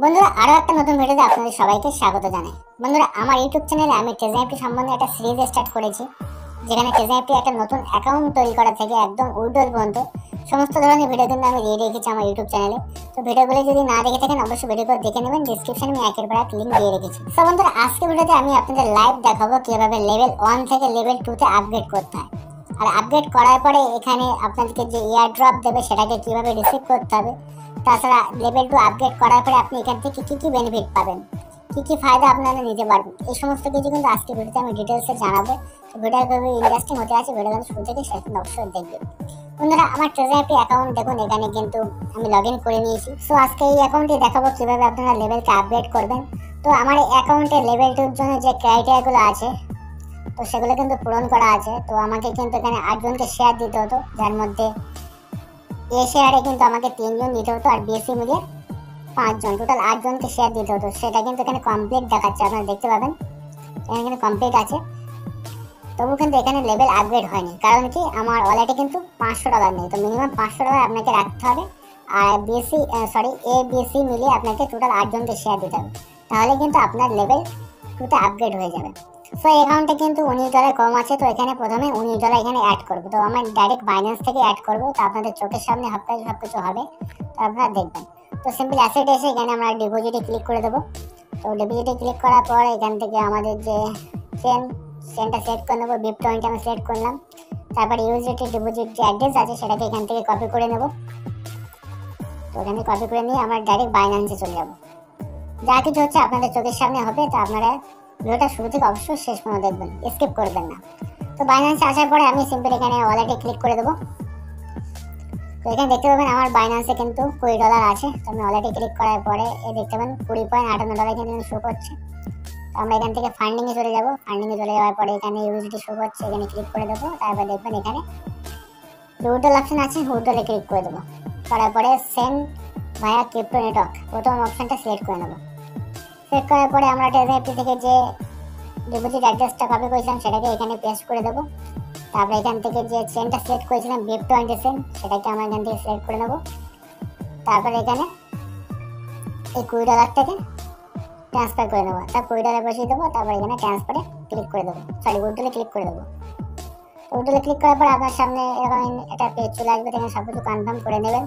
বন্ধুরা আরো একটা নতুন ভিডিওতে আপনাদের সবাইকে স্বাগত জানাই। বন্ধুরা আমার ইউটিউব চ্যানেলে আমি টেজএনএফটি সম্বন্ধে একটা সিরিজ স্টার্ট করেছি, যেখানে টেজএনএফটি একটা নতুন অ্যাকাউন্ট তৈরি করা থেকে একদম উইথড্রল পর্যন্ত সমস্ত ধরনের ভিডিও কিন্তু আমি দিয়ে রেখেছি আমার ইউটিউব চ্যানেলে। তো ভিডিওগুলো যদি না দেখে থাকেন অবশ্যই ভিডিওগুলো দেখে নেবেন, ডিসক্রিপশনে আমি একের পর এক লিঙ্ক দিয়ে রেখেছি। তো বন্ধুরা আজকে ভিডিওতে আমি আপনাদের লাইভ দেখাবো কিভাবে লেভেল 1 থেকে লেভেল 2 তে আপগ্রেড করতে হয়। আর আপগ্রেড করার পরে এখানে আপনাদেরকে যে এয়ার ড্রপ দেবে সেটাকে কিভাবে রিসিভ করতে হবে। তাছাড়া লেভেল 2 আপগ্রেড করার পরে আপনি এখান থেকে কি বেনিফিট পাবেন, কি ফায়দা আপনারা নিতে পারবেন, এই সমস্ত কিছু কিন্তু আজকে ভিডিওতে আমি ডিটেলসে জানাবো। তো ভিডিও খুবই ইন্টারেস্টিং হতে আছে, ভিডিও শুরু থেকে শেষ পর্যন্ত অবশ্যই দেখবেন। বন্ধুরা আমার টেজএনএফটি অ্যাকাউন্ট দেখুন, এখানে কিন্তু আমি লগ ইন করে নিয়েছি। সো আজকে এই অ্যাকাউন্টে দেখাবো কিভাবে আপনারা লেভেলকে আপগ্রেড করবেন। তো আমার এই অ্যাকাউন্টে লেভেল 2 এর জন্য যে ক্রাইটেরিয়াগুলো আছে তো সেগুলো কিন্তু পূরণ করা আছে। তো আমাকে কিন্তু এখানে 8 জনকে শেয়ার দিতে হতো, যার মধ্যে এ শেয়ারে কিন্তু আমাকে 3 জন দিতে হতো আর বিএসসি মিলিয়ে 5 জন, টোটাল 8 জনকে শেয়ার দিতে হতো। সেটা কিন্তু এখানে কমপ্লিট দেখাচ্ছে, আপনারা দেখতে পাবেন এখানে কিন্তু কমপ্লিট আছে। তবু কিন্তু এখানে লেভেল আপগ্রেড হয়নি, কারণ কি আমার ওয়ালেটে কিন্তু $500 নেই। তো মিনিমাম $500 আপনাকে রাখতে হবে, আর বিএসসি এ বিএসসি মিলিয়ে আপনাকে টোটাল 8 জনকে শেয়ার দিতে হবে, তাহলে কিন্তু আপনার লেভেল 2 তে আপগ্রেড হয়ে যাবে। সো অ্যাকাউন্টে কিন্তু $19 কম আছে, তো এখানে প্রথমে $19 এখানে অ্যাড করবো। তো আমি ডাইরেক্ট বাইন্যান্স থেকে অ্যাড করবো, তো আপনাদের চোখের সামনে সব কিছু হবে, তো আপনারা দেখবেন। তো সিম্পল অ্যাসেট এসে এখানে আমরা ডিপোজিটে ক্লিক করে দেবো। তো ডিপোজিটে ক্লিক করার পর এখান থেকে আমাদের যে চেনটা সিলেক্ট করে নেবো, বিপ পয়েন্ট আমি সিলেক্ট করলাম। তারপর ইউএসডিটি ডিপোজিট যে অ্যাড্রেস আছে সেটাকে এখান থেকে কপি করে নেব। তো এখানে কপি করে নিয়ে আমরা ডাইরেক্ট বাইন্যান্সে চলে যাব। যা কিছু হচ্ছে আপনাদের চোখের সামনে হবে, তো আপনারা ভিডিওটা শুরু থেকে অবশ্যই শেষ পর্যন্ত দেখবেন, স্কিপ করবেন না। তো বাইন্যান্সে আসার পরে আমি সিম্পল এখানে ওয়ালেটে ক্লিক করে দেবো। তো এখানে দেখতে পাবেন আমার বাইন্যান্সে কিন্তু $20 আছে। তো আমি ওয়ালেটে ক্লিক করার পরে দেখতে পাবেন $20.58 কিন্তু শো করছে। তো আমরা এখান থেকে ফান্ডিংয়ে চলে যাব। ফান্ডিংয়ে চলে যাওয়ার পরে এখানে ইউএসডি শো করছে, এখানে ক্লিক করে দেবো। তারপর দেখবেন এখানে উইথড্রল অপশন আছে, উইথড্রলে ক্লিক করে দেবো। করার পরে সেন্ড ভায়া ক্রিপ্টো নেটওয়ার্ক প্রথম অপশনটা সিলেক্ট করে নেবো। সিলেক্ট করার পরে আমরা টেজএনএফটি থেকে যে ডিপোজিট অ্যাড্রেসটা কপি করেছিলাম সেটাকে এখানে পেস্ট করে দেবো। তারপরে এখান থেকে যে চেনটা সিলেক্ট করেছিলাম BIP20 চেন, সেটাকে আমরা এখান থেকে সিলেক্ট করে নেবো। তারপরে এখানে এই $20টাকে ট্রান্সফার করে নেবো, তারপর $20 বসিয়ে দেবো। তারপর এখানে ট্রান্সফারে ক্লিক করে দেবো, উইথড্রলে ক্লিক করে দেবো। উইথড্রলে ক্লিক করার পর আপনার সামনে এরকম একটা পেজ চলে আসবে, এখানে সব কিছু কনফার্ম করে নেবেন।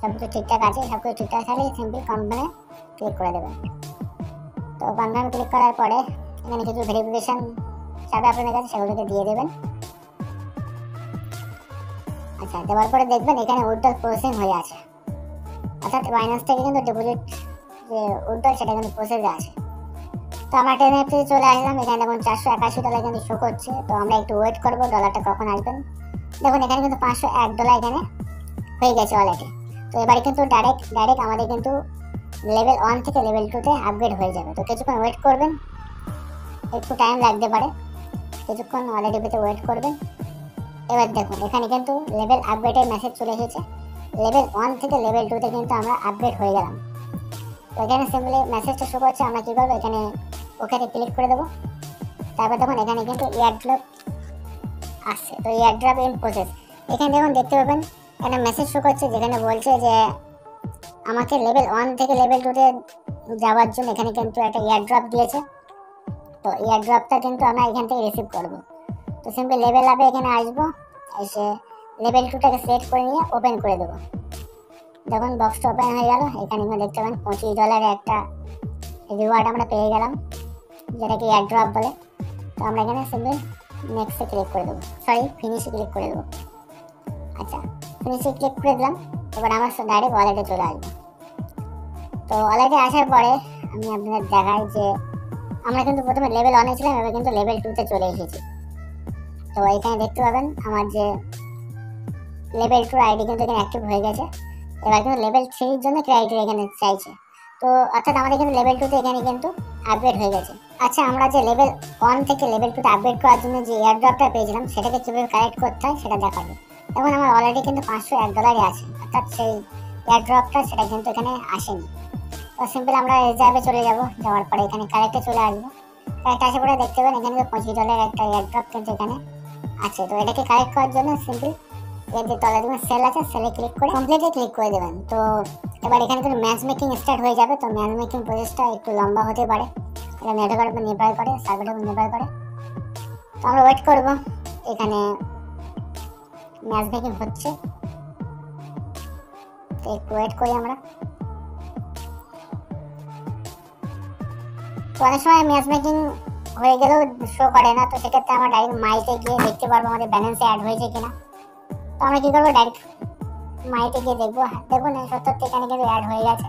সব কিছু ঠিকঠাক আছে, সব কিছু ঠিকঠাক থাকলে সিম্পল কনফার্মে ক্লিক করে দেবেন। তো কনফার্মে ক্লিক করার পরে এখানে কিছু ভেরিফিকেশন চাবে আপনাদের কাছে, সেগুলোকে দিয়ে দেবেন। আচ্ছা, দেওয়ার পরে দেখবেন এখানে উইথড্রল প্রসেসিং হয়ে আছে, অর্থাৎ বাইন্যান্স থেকে কিন্তু ডিপোজিট যে উইথড্রল সেটা কিন্তু প্রসেসে আছে। তো আমরা টেজএনএফটি চলে আসলাম, এখানে দেখুন $481 কিন্তু শো করছে। তো আমরা একটু ওয়েট করবো ডলারটা কখন আসবেন। দেখুন এখানে কিন্তু $501 এখানে হয়ে গেছে ওয়ালেটে। তো এবারে কিন্তু ডাইরেক্ট আমাদের কিন্তু লেভেল 1 থেকে লেভেল 2 তে আপগ্রেড হয়ে যাবে। তো কিছুক্ষণ ওয়েট করবেন, একটু টাইম লাগতে পারে, কিছুক্ষণ ওয়ালেটে পেতে ওয়েট করবেন। এবার দেখুন এখানে কিন্তু লেভেল আপগ্রেডের মেসেজ চলে এসেছে। লেভেল 1 থেকে লেভেল 2 তে কিন্তু আমরা আপগ্রেড হয়ে গেলাম। তো এখানে সিম্পলি মেসেজটা শো করছে, আমরা কী করবো এখানে ওখানে ক্লিক করে দেবো। তারপর দেখুন এখানে কিন্তু এয়ারড্রপ আসছে। তো এয়ারড্রপ ইন প্রসেস, এখানে দেখুন দেখতে পাবেন একটা মেসেজ শো করছে, যেখানে বলছে যে আমাকে লেভেল 1 থেকে লেভেল 2 তে যাওয়ার জন্য এখানে কিন্তু একটা এয়ারড্রপ দিয়েছে। তো এয়ারড্রপটা কিন্তু আমরা এখান থেকে রিসিভ করবো। তো সিম্পল লেভেল আপে এখানে আসবো, এসে লেভেল 2টাকে সিলেক্ট করে নিয়ে ওপেন করে দেবো। দেখুন বক্সটা ওপেন হয়ে গেল। এখানে দেখতে পাবেন $25 একটা রিওয়ার্ড আমরা পেয়ে গেলাম, যেটাকে এয়ারড্রপ বলে। তো আমরা এখানে সিম্পল নেক্সটে ক্লিক করে দেবো, ফিনিশে ক্লিক করে দেবো। আচ্ছা, ফিনিশে ক্লিক করে দিলাম। এবার আমার ডাইরেক্ট ওয়ালেটে চলে আসবো। তো ওয়ালেটে আসার পরে আমি আপনাদের দেখাই যে আমরা কিন্তু প্রথমে লেভেল 1 ছিলাম, এবার কিন্তু লেভেল 2 তে চলে এসেছি। তো এখানে দেখতে পাবেন আমার যে লেভেল 2 আইডি কিন্তু এখানে অ্যাক্টিভ হয়ে গেছে। এবার কিন্তু লেভেল 3 এর জন্য ক্রাইটেরিয়া এখানে চাইছে। তো অর্থাৎ আমাদের কিন্তু লেভেল 2 তে এখানে কিন্তু আপগ্রেড হয়ে গেছে। আচ্ছা, আমরা যে লেভেল 1 থেকে লেভেল 2 তে আপগ্রেড করার জন্য যে এয়ারড্রপটা পেয়েছিলাম সেটাকে কীভাবে কালেক্ট করতে হয় সেটা দেখাবো। এখন আমার অলরেডি কিন্তু $501 আছে, অর্থাৎ সেই এয়ারড্রপটা সেটা কিন্তু এখানে আসেনি। তো সিম্পল আমরা রিজার্ভে চলে যাব, যাওয়ার পরে এখানে কালেক্টে চলে আসবো। কালেক্ট আসার পরে দেখতে পাবেন এখানে $25 একটা এয়ারড্রপ কিন্তু এখানে আছে। তো এটাকে কালেক্ট করার জন্য সিম্পল এর যে তলায় দেখবেন সেল আছে, সেলে ক্লিক করে কমপ্লিটে ক্লিক করে দেবেন। তো এবার এখানে কিন্তু ম্যাচ মেকিং স্টার্ট হয়ে যাবে। তো ম্যাচ মেকিং প্রসেসটা একটু লম্বা হতে পারে, এটা নেটওয়ার্কের উপর নির্ভর করে, সার্ভারের উপর নির্ভর করে। তো আমরা ওয়েট করব, এখানে ম্যাচ মেকিং হচ্ছে, তো একটু ওয়েট করি আমরা। তো অনেক সময় ম্যাচ মেকিং হয়ে গেলেও শো করে না, তো সেক্ষেত্রে আমরা ডাইরেক্ট মাইতে গিয়ে দেখতে পারবো আমাদের ব্যালেন্সে অ্যাড হয়েছে কিনা। তো আমরা কি করবো, ডাইরেক্ট মাইতে গিয়ে দেখবো। দেখুন সত্যি এখানে কিন্তু অ্যাড হয়ে গেছে,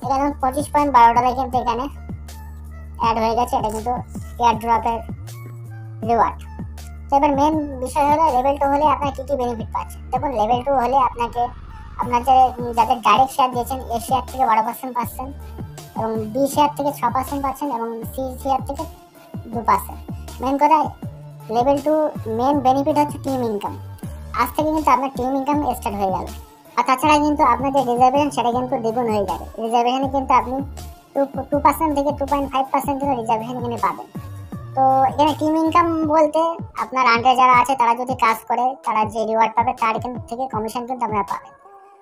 এখানে 25.12 কিন্তু এখানে অ্যাড হয়ে গেছে। এটা কিন্তু এয়ার ড্রপের রিওয়ার্ড। তো এবার মেন বিষয় হলো লেভেল 2 হলে আপনার কী কী বেনিফিট পাচ্ছেন। দেখুন লেভেল 2 হলে আপনাকে আপনার যাদের ডাইরেক্ট শেয়ার দিয়েছেন এ শেয়ার থেকে 12% পাচ্ছেন, এবং বি শেয়ার থেকে 6% পাচ্ছেন, এবং সি শেয়ার থেকে 2%। মেন কথা লেভেল 2 মেন বেনিফিট হচ্ছে টিম ইনকাম। আজ থেকে কিন্তু আপনার টিম ইনকাম স্টার্ট হয়ে গেল। আর তাছাড়া কিন্তু আপনার যে রিজার্ভেশন সেটা কিন্তু দ্বিগুণ হয়ে যাবে। রিজার্ভেশনে কিন্তু আপনি 2% থেকে 2.5% কিন্তু রিজার্ভেশন এখানে পাবেন। তো এখানে টিম ইনকাম বলতে আপনার আন্ডারে যারা আছে তারা যদি কাজ করে তারা যে রিওয়ার্ড পাবে তার থেকে কমিশন কিন্তু আপনারা পাবেন।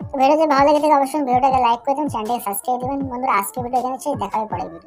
তো ভিডিও যদি ভালো লেগে থাকে অবশ্যই ভিডিওটাকে লাইক করে দেবেন, চ্যানেলটাকে সাবস্ক্রাইব দেবেন। বন্ধুরা আজকে ভিডিও এখানে দেখা হবে পরের ভিডিও।